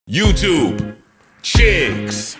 YouTube, chicks.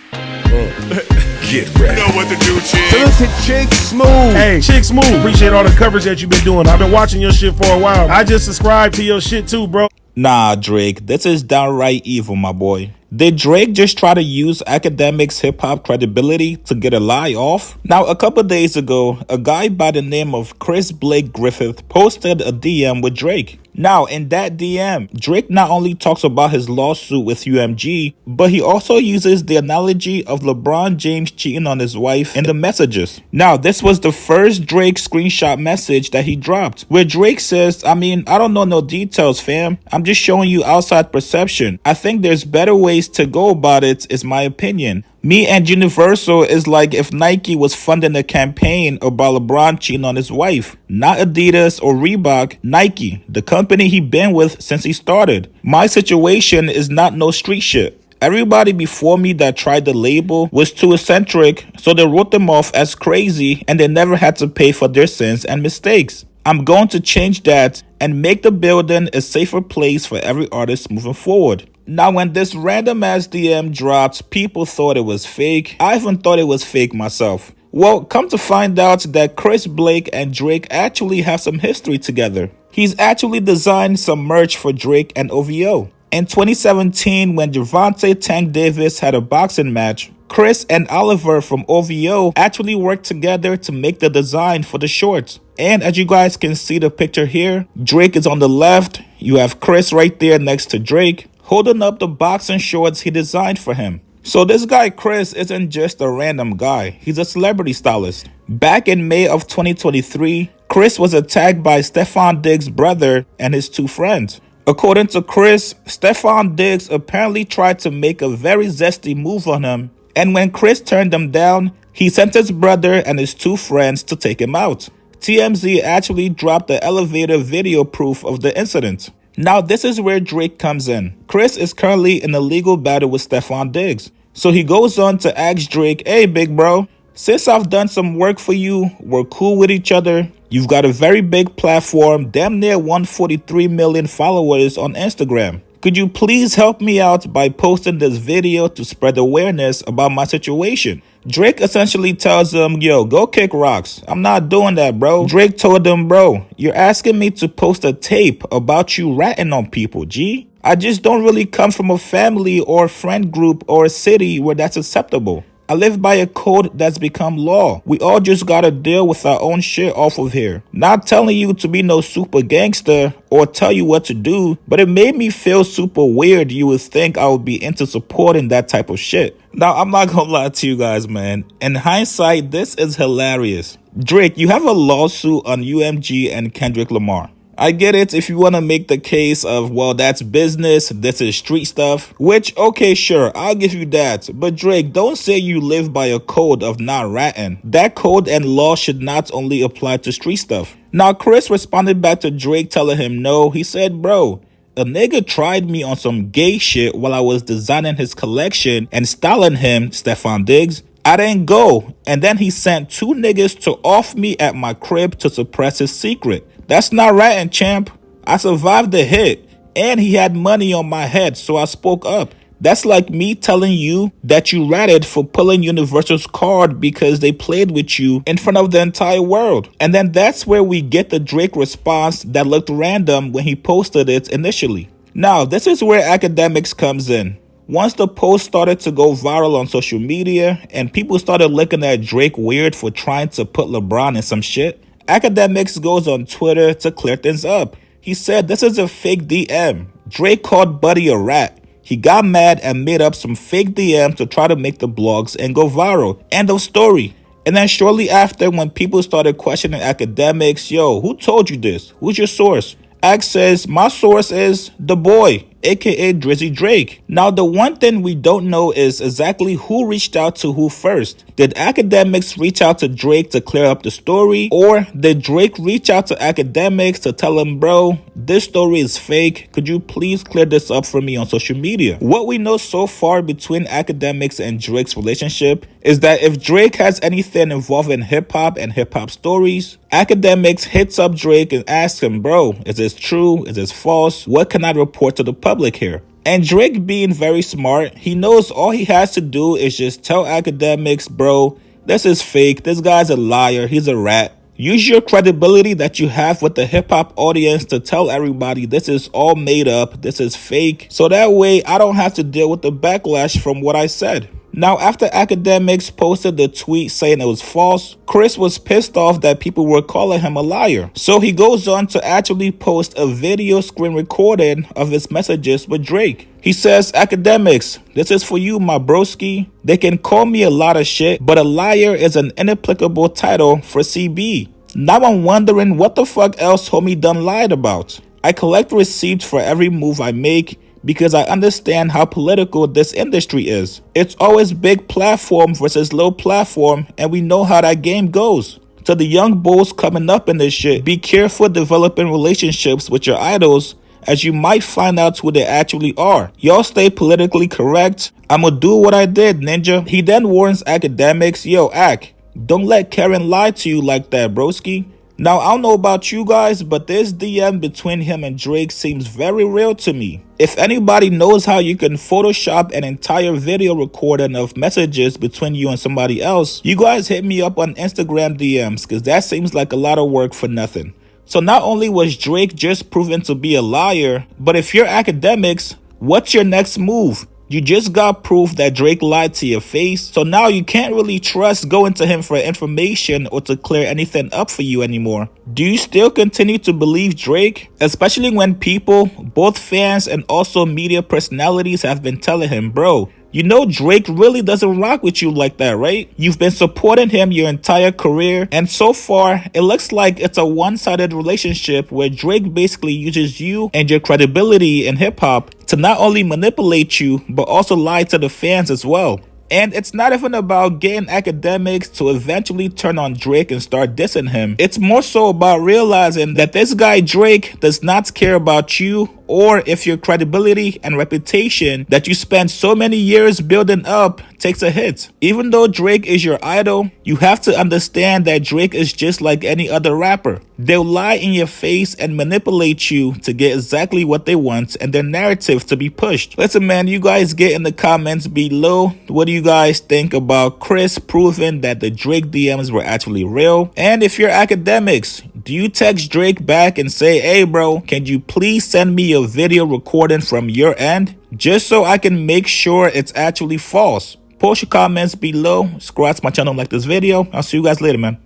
Get ready. You know what to do, chicks. Listen, Chick Smooth. Hey, Chick Smooth. Appreciate all the coverage that you've been doing. I've been watching your shit for a while. I just subscribed to your shit too, bro. Nah, Drake, this is downright evil, my boy. Did Drake just try to use Akademiks' hip-hop credibility to get a lie off? Now, a couple days ago, a guy by the name of Chris Blake Griffith posted a DM with Drake. Now, in that DM, Drake not only talks about his lawsuit with UMG, but he also uses the analogy of LeBron James cheating on his wife in the messages. Now, this was the first Drake screenshot message that he dropped, where Drake says, I don't know no details, fam. I'm just showing you outside perception. I think there's better ways to go about it, is my opinion. Me and Universal is like if Nike was funding a campaign about LeBron cheating on his wife. Not Adidas or Reebok, Nike, the company he been with since he started. My situation is not no street shit. Everybody before me that tried the label was too eccentric, so they wrote them off as crazy and they never had to pay for their sins and mistakes. I'm going to change that and make the building a safer place for every artist moving forward. Now, when this random ass DM dropped, people thought it was fake. I even thought it was fake myself. Well, come to find out that Chris Blake and Drake actually have some history together. He's actually designed some merch for Drake and OVO. In 2017, when Gervonta Tank Davis had a boxing match, Chris and Oliver from OVO actually worked together to make the design for the shorts. And as you guys can see the picture here, Drake is on the left. You have Chris right there next to Drake, holding up the boxing shorts he designed for him. So this guy Chris isn't just a random guy, he's a celebrity stylist. Back in May of 2023, Chris was attacked by Stefon Diggs' brother and his two friends. According to Chris, Stefon Diggs apparently tried to make a very zesty move on him, and when Chris turned him down, he sent his brother and his two friends to take him out. TMZ actually dropped the elevator video proof of the incident. Now, this is where Drake comes in. Chris is currently in a legal battle with Stefon Diggs. So he goes on to ask Drake, hey, big bro, since I've done some work for you, we're cool with each other, you've got a very big platform, damn near 143 million followers on Instagram. Could you please help me out by posting this video to spread awareness about my situation? Drake essentially tells him, yo, go kick rocks. I'm not doing that, bro. Drake told him, bro, you're asking me to post a tape about you ratting on people, G. I just don't really come from a family or friend group or a city where that's acceptable. I live by a code that's become law. We all just gotta deal with our own shit off of here. Not telling you to be no super gangster or tell you what to do, but it made me feel super weird you would think I would be into supporting that type of shit. Now, I'm not gonna lie to you guys, man. In hindsight, this is hilarious. Drake, you have a lawsuit on UMG and Kendrick Lamar. I get it if you want to make the case of, well, that's business, this is street stuff, which, okay, sure, I'll give you that. But Drake, don't say you live by a code of not ratting. That code and law should not only apply to street stuff. Now, Chris responded back to Drake telling him no. He said, bro, a nigga tried me on some gay shit while I was designing his collection and styling him, Stefon Diggs. I didn't go. And then he sent two niggas to off me at my crib to suppress his secret. That's not ratting, champ. I survived the hit, and he had money on my head, so I spoke up. That's like me telling you that you ratted for pulling Universal's card because they played with you in front of the entire world. And then that's where we get the Drake response that looked random when he posted it initially. Now, this is where Akademiks comes in. Once the post started to go viral on social media and people started looking at Drake weird for trying to put LeBron in some shit, Akademiks goes on Twitter to clear things up. He said this is a fake DM. Drake called Buddy a rat. He got mad and made up some fake DM to try to make the blogs and go viral. End of story. And then shortly after, when people started questioning Akademiks, yo, who told you this? Who's your source? Ak says, my source is the boy, aka Drizzy Drake. Now, the one thing we don't know is exactly who reached out to who first. Did Akademiks reach out to Drake to clear up the story? Or did Drake reach out to Akademiks to tell him, bro, this story is fake. Could you please clear this up for me on social media? What we know so far between Akademiks and Drake's relationship is that if Drake has anything involving hip-hop and hip-hop stories, Akademiks hits up Drake and asks him, bro, is this true? Is this false? What can I report to the public here? And Drake, being very smart, he knows all he has to do is just tell Akademiks, bro, this is fake, this guy's a liar, he's a rat. Use your credibility that you have with the hip-hop audience to tell everybody this is all made up, this is fake, so that way I don't have to deal with the backlash from what I said. Now, after Akademiks posted the tweet saying it was false, Chris was pissed off that people were calling him a liar. So he goes on to actually post a video screen recording of his messages with Drake. He says, Akademiks, this is for you, my broski. They can call me a lot of shit, but a liar is an inapplicable title for CB. Now I'm wondering what the fuck else homie done lied about. I collect receipts for every move I make, because I understand how political this industry is. It's always big platform versus low platform, and we know how that game goes. To the young bulls coming up in this shit, be careful developing relationships with your idols, as you might find out who they actually are. Y'all stay politically correct. I'ma do what I did, ninja. He then warns Akademiks, yo, Ak, don't let Karen lie to you like that, broski. Now, I don't know about you guys, but this DM between him and Drake seems very real to me. If anybody knows how you can Photoshop an entire video recording of messages between you and somebody else, you guys hit me up on Instagram DMs, because that seems like a lot of work for nothing. So not only was Drake just proven to be a liar, but if you're Akademiks, what's your next move? You just got proof that Drake lied to your face, so now you can't really trust going to him for information or to clear anything up for you anymore. Do you still continue to believe Drake? Especially when people, both fans and also media personalities, have been telling him, bro, you know Drake really doesn't rock with you like that, right? You've been supporting him your entire career, and so far, it looks like it's a one-sided relationship where Drake basically uses you and your credibility in hip-hop to not only manipulate you, but also lie to the fans as well. And it's not even about getting Akademiks to eventually turn on Drake and start dissing him. It's more so about realizing that this guy Drake does not care about you, or if your credibility and reputation that you spent so many years building up takes a hit. Even though Drake is your idol, you have to understand that Drake is just like any other rapper. They'll lie in your face and manipulate you to get exactly what they want and their narrative to be pushed. Listen, man, you guys get in the comments below. What do you guys think about Chris proving that the Drake DMs were actually real? And if you're Akademiks, do you text Drake back and say, hey bro, can you please send me a video recording from your end, just so I can make sure it's actually false? Post your comments below, subscribe to my channel, like this video. I'll see you guys later, man.